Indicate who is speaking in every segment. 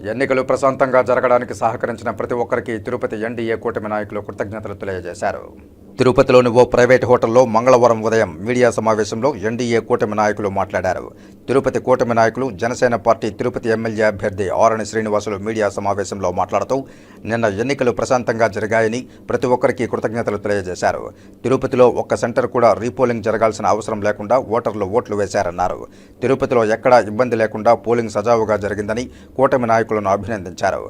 Speaker 1: ఎన్నికలు ప్రశాంతంగా జరగడానికి సహకరించిన ప్రతి ఒక్కరికి తిరుపతి ఎన్డీఏ కూటమి నాయకులు కృతజ్ఞతలు తెలియజేశారు. తిరుపతిలోని ఓ ప్రైవేట్ హోటల్లో మంగళవారం ఉదయం మీడియా సమావేశంలో ఎన్డీఏ కూటమి నాయకులు మాట్లాడారు. తిరుపతి కూటమి నాయకులు జనసేన పార్టీ తిరుపతి ఎమ్మెల్యే అభ్యర్థి ఆరణి శ్రీనివాసులు మీడియా సమావేశంలో మాట్లాడుతూ నిన్న ఎన్నికలు ప్రశాంతంగా జరిగాయని ప్రతి ఒక్కరికి కృతజ్ఞతలు తెలియజేశారు. తిరుపతిలో ఒక్క సెంటర్ కూడా రీపోలింగ్ జరగాల్సిన అవసరం లేకుండా ఓటర్లు ఓట్లు వేశారన్నారు. తిరుపతిలో ఎక్కడా ఇబ్బంది లేకుండా పోలింగ్ సజావుగా జరిగిందని కూటమి నాయకులను అభినందించారు.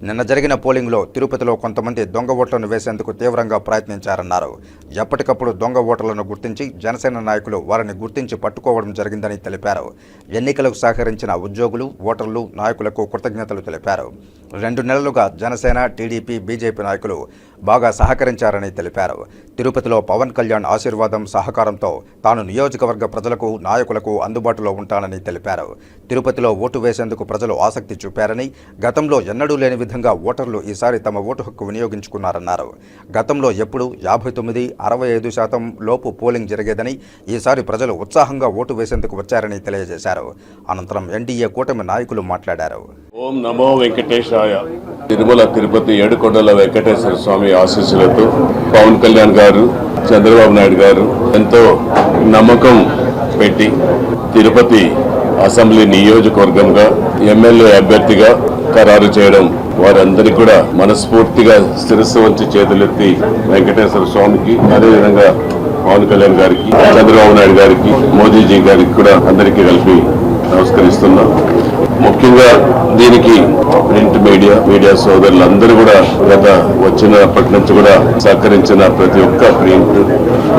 Speaker 1: నిన్న జరిగిన పోలింగ్లో తిరుపతిలో కొంతమంది దొంగ ఓట్లను వేసేందుకు తీవ్రంగా ప్రయత్నించారన్నారు. ఎప్పటికప్పుడు దొంగ ఓటర్లను గుర్తించి జనసేన నాయకులు వారిని గుర్తించి పట్టుకోవడం జరిగిందని తెలిపారు. ఎన్నికలకు సహకరించిన ఉద్యోగులు, ఓటర్లు, నాయకులకు కృతజ్ఞతలు తెలిపారు. 2 నెలలుగా జనసేన, టీడీపీ, బీజేపీ నాయకులు బాగా సహకరించారని తెలిపారు. తిరుపతిలో పవన్ కళ్యాణ్ ఆశీర్వాదం, సహకారంతో తాను నియోజకవర్గ ప్రజలకు, నాయకులకు అందుబాటులో ఉంటానని తెలిపారు. తిరుపతిలో ఓటు వేసేందుకు ప్రజలు ఆసక్తి చూపారని, గతంలో ఎన్నడూ లేని విధంగా ఓటర్లు ఈసారి తమ ఓటు హక్కు వినియోగించుకున్నారన్నారు. గతంలో ఎప్పుడు 59-65% లోపు పోలింగ్ జరిగేదని, ఈసారి ప్రజలు ఉత్సాహంగా ఓటు వేసేందుకు వచ్చారని తెలియజేశారు. అనంతరం ఎన్డీఏ కూటమి నాయకులు మాట్లాడారు.
Speaker 2: ఓం నమో వెంకటేశాయ. తిరుమల తిరుపతి ఏడుకొండల వెంకటేశ్వర స్వామి ఆశీస్సులతో పవన్ కళ్యాణ్ గారు, చంద్రబాబు నాయుడు గారు ఎంతో నమ్మకం పెట్టి తిరుపతి అసెంబ్లీ నియోజకవర్గంగా ఎమ్మెల్యే అభ్యర్థిగా ఖరారు చేయడం వారందరికీ కూడా మనస్ఫూర్తిగా శిరస్సు వంచి చేతులెత్తి వెంకటేశ్వర స్వామికి, అదేవిధంగా పవన్ కళ్యాణ్ గారికి, చంద్రబాబు నాయుడు గారికి, మోదీజీ గారికి కూడా అందరికీ కలిపి నమస్కరిస్తున్నాం. ముఖ్యంగా దీనికి ప్రింట్ మీడియా సోదరులందరూ కూడా గత వచ్చినప్పటి నుంచి కూడా సహకరించిన ప్రతి ఒక్క ప్రింట్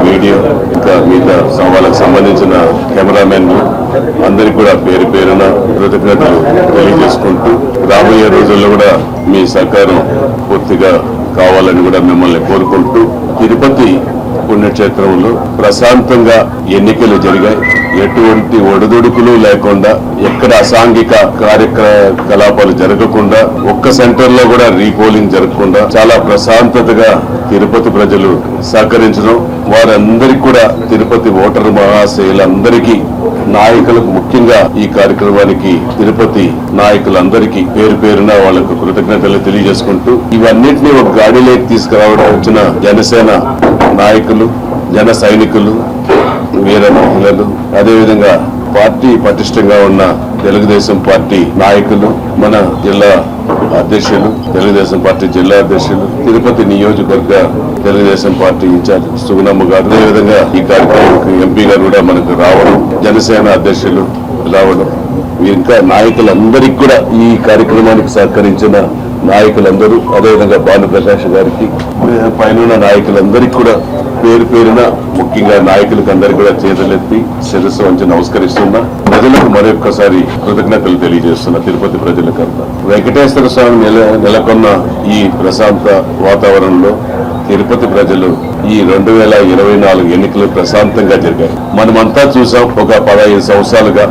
Speaker 2: మీడియా, ఇంకా మిగతా వాళ్ళకు సంబంధించిన కెమెరామెన్లు అందరికీ కూడా పేరు పేరున కృతజ్ఞతలు తెలియజేసుకుంటూ రాబోయే రోజుల్లో కూడా మీ సహకారం పూర్తిగా కావాలని కూడా మిమ్మల్ని కోరుకుంటూ తిరుపతి పుణ్యక్షేత్రంలో ప్రశాంతంగా ఎన్నికలు జరిగాయి. ఎటువంటి ఒడిదుడుకులు లేకుండా, ఎక్కడ అసాంఘిక కార్యకలాపాలు జరగకుండా, ఒక్క సెంటర్ లో కూడా రీపోలింగ్ జరగకుండా చాలా ప్రశాంతతగా తిరుపతి ప్రజలు సహకరించడం, వారందరికీ కూడా తిరుపతి ఓటర్ మహాశయులందరికీ, నాయకులకు ముఖ్యంగా ఈ కార్యక్రమానికి తిరుపతి నాయకులందరికీ పేరు పేరున వాళ్లకు కృతజ్ఞతలు తెలియజేసుకుంటూ ఇవన్నింటినీ ఒక గాడిలోకి తీసుకురావడం వచ్చిన జనసేన నాయకులు, జన సైనికులు, వీర మహిళలు, అదేవిధంగా పార్టీ పటిష్టంగా ఉన్న తెలుగుదేశం పార్టీ నాయకులు, మన జిల్లా అధ్యక్షులు, తెలుగుదేశం పార్టీ జిల్లా అధ్యక్షులు, తిరుపతి నియోజకవర్గ తెలుగుదేశం పార్టీ ఇన్ఛార్జ్ సుగుణమ్మ గారు, అదేవిధంగా ఈ కార్యక్రమానికి ఎంపీ గారు కూడా మనకు రావడం, జనసేన అధ్యక్షులు రావడం, ఇంకా నాయకులందరికీ కూడా ఈ కార్యక్రమానికి సహకరించిన నాయకులందరూ, అదేవిధంగా భానుప్రకాష్ గారికి, పైన నాయకులందరికీ కూడా పేరు పేరున, ముఖ్యంగా నాయకులకు అందరికీ కూడా చేతులెత్తి శిరస్సు వంచి నమస్కరిస్తున్నా. ప్రజలకు మరొక్కసారి కృతజ్ఞతలు తెలియజేస్తున్నా. తిరుపతి ప్రజలకంతా వెంకటేశ్వర స్వామి నెలకొన్న ఈ ప్రశాంత వాతావరణంలో తిరుపతి ప్రజలు ఈ 2024 ఎన్నికలు ప్రశాంతంగా జరిగాయి. మనమంతా చూసాం. ఒక 15 సంవత్సరాలుగా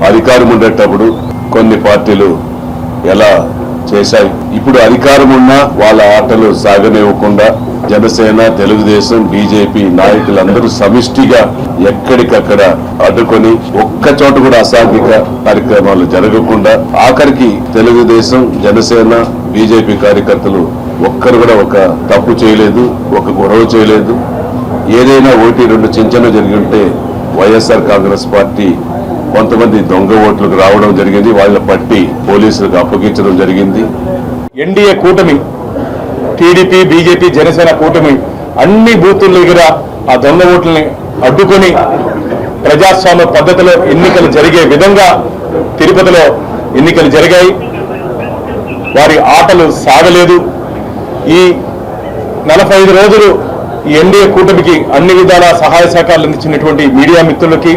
Speaker 2: అధికారం ఉండేటప్పుడు కొన్ని పార్టీలు ఎలా చేశాయి. ఇప్పుడు అధికారం ఉన్నా వాళ్ళ ఆటలు సాగనివ్వకుండా జనసేన, తెలుగుదేశం, బీజేపీ నాయకులందరూ సమిష్టిగా ఎక్కడికక్కడ అడ్డుకొని ఒక్క చోట కూడా అసాంఘిక కార్యక్రమాలు జరగకుండా, ఆఖరికి తెలుగుదేశం, జనసేన, బీజేపీ కార్యకర్తలు ఒక్కరు కూడా ఒక తప్పు చేయలేదు, ఒక గొడవ చేయలేదు. ఏదైనా 1-2 చించన జరిగి ఉంటే వైఎస్ఆర్ కాంగ్రెస్ పార్టీ కొంతమంది దొంగ ఓట్లకు రావడం జరిగింది. వాళ్ళ పట్టి పోలీసులకు అప్పగించడం జరిగింది.
Speaker 3: ఎన్డీఏ కూటమి, టీడీపీ, బీజేపీ, జనసేన కూటమి అన్ని బూతుల దగ్గర ఆ దొంగ ఓట్లని అడ్డుకొని ప్రజాస్వామ్య పద్ధతిలో ఎన్నికలు జరిగే విధంగా తిరుపతిలో ఎన్నికలు జరిగాయి. వారి ఆటలు సాగలేదు. ఈ 45 రోజులు ఈ ఎన్డీఏ కూటమికి అన్ని విధాల సహాయ సహకారాలు అందించినటువంటి మీడియా మిత్రులకి,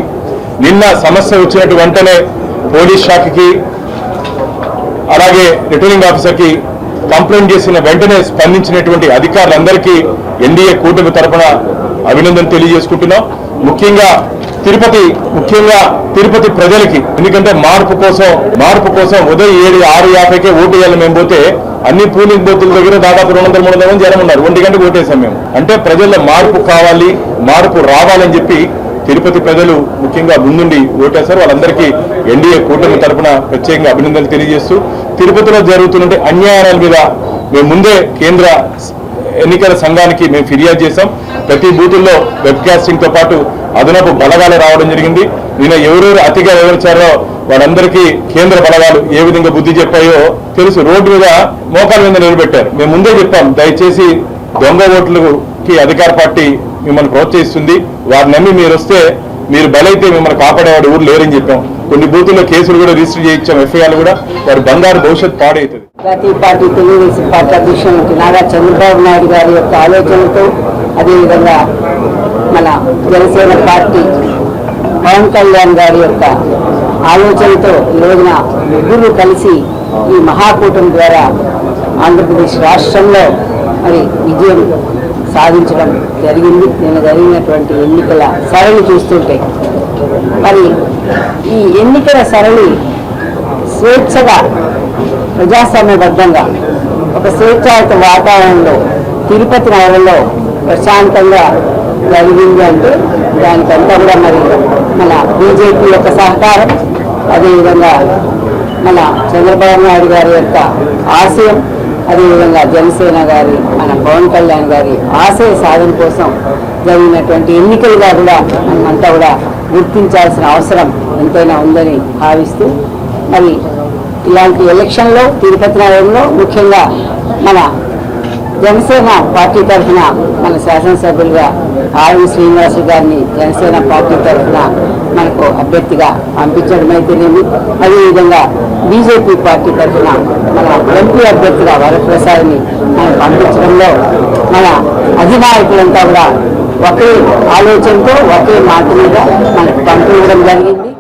Speaker 3: నిన్న సమస్య వచ్చినట్టు వెంటనే పోలీస్ శాఖకి, అలాగే రిటర్నింగ్ ఆఫీసర్కి కంప్లైంట్ చేసిన వెంటనే స్పందించినటువంటి అధికారులందరికీ ఎన్డీఏ కూటమి తరఫున అభినందన తెలియజేసుకుంటున్నాం. ముఖ్యంగా తిరుపతి ప్రజలకి, ఎందుకంటే మార్పు కోసం ఉదయం 6:50కే ఓటు వేయాలి. మేము పోతే అన్ని పోలింగ్ బూతుల దగ్గర దాదాపు 200-300 మంది జనం ఉన్నారు. 1 గంటకు ఓటేసాం మేము. అంటే ప్రజల్లో మార్పు కావాలి, మార్పు రావాలని చెప్పి తిరుపతి ప్రజలు ముఖ్యంగా ముందుండి ఓటేశారు. వాళ్ళందరికీ ఎన్డీఏ కూటమి తరఫున ప్రత్యేకంగా అభినందనలు తెలియజేస్తూ తిరుపతిలో జరుగుతున్న అన్యాయాల మీద మేము ముందే కేంద్ర ఎన్నికల సంఘానికి మేము ఫిర్యాదు చేశాం. ప్రతి బూతుల్లో వెబ్కాస్టింగ్తో పాటు అదనపు బలగాలు రావడం జరిగింది. నిన్న ఎవరెవరు అతిగా వివరించారో వాళ్ళందరికీ కేంద్ర బలగాలు ఏ విధంగా బుద్ధి చెప్పాయో తెలుసు. రోడ్డు మీద మోకాల మీద నిలబెట్టారు. మేము ముందే చెప్పాం, దయచేసి దొంగ ఓట్లకి అధికార పార్టీ మిమ్మల్ని ప్రోత్సహిస్తుంది, వారు నమ్మి మీరు వస్తే మీరు బలైతే మిమ్మల్ని కాపాడేవాడు ఊరు లేరని చెప్పాం. కొన్ని బూతుల్లో కేసులు కూడా రిజిస్టర్ చేయించాం, ఎఫ్ఐఆర్లు కూడా. వారి బంగారు భవిష్యత్ పాడవుతుంది.
Speaker 4: జాతీయ పార్టీ తెలుగుదేశం పార్టీ అధ్యక్షులు నారా చంద్రబాబు నాయుడు గారి యొక్క ఆలోచనతో, అదేవిధంగా మన జనసేన పార్టీ పవన్ కళ్యాణ్ గారి యొక్క ఆలోచనతో ఈ రోజున ముగ్గురు కలిసి ఈ మహాకూటమి ద్వారా ఆంధ్రప్రదేశ్ రాష్ట్రంలో మరి విజయం సాధించడం జరిగింది. నిన్న జరిగినటువంటి ఎన్నికల సరళి చూస్తుంటే మరి ఈ ఎన్నికల సరళి స్వేచ్ఛగా ప్రజాస్వామ్యబద్ధంగా ఒక స్వేచ్ఛాయుత వాతావరణంలో తిరుపతి నగరంలో ప్రశాంతంగా జరిగింది అంటే దానికంతా కూడా మరి మన బీజేపీ యొక్క సహకారం, అదేవిధంగా మన చంద్రబాబు నాయుడు గారి యొక్క ఆశయం, అదేవిధంగా జనసేన గారి మన పవన్ కళ్యాణ్ గారి ఆశయ సాధన కోసం జరిగినటువంటి ఎన్నికలుగా కూడా మనమంతా కూడా గుర్తించాల్సిన అవసరం ఎంతైనా ఉందని భావిస్తూ మరి ఇలాంటి ఎలక్షన్లో తిరుపతి నగరంలో ముఖ్యంగా మన జనసేన పార్టీ తరఫున మన శాసనసభ్యులుగా ఆర్వి శ్రీనివాసు గారిని జనసేన పార్టీ తరఫున మనకు అభ్యర్థిగా పంపించడం అయితేనేమి, అదేవిధంగా బీజేపీ పార్టీ తరఫున మన ఎంపీ అభ్యర్థిగా వరప్రసాద్ని మనం పంపించడంలో మన అధినాయకులంతా కూడా ఒకే ఆలోచనతో ఒకే మాట మీద మనకు పంపించడం జరిగింది.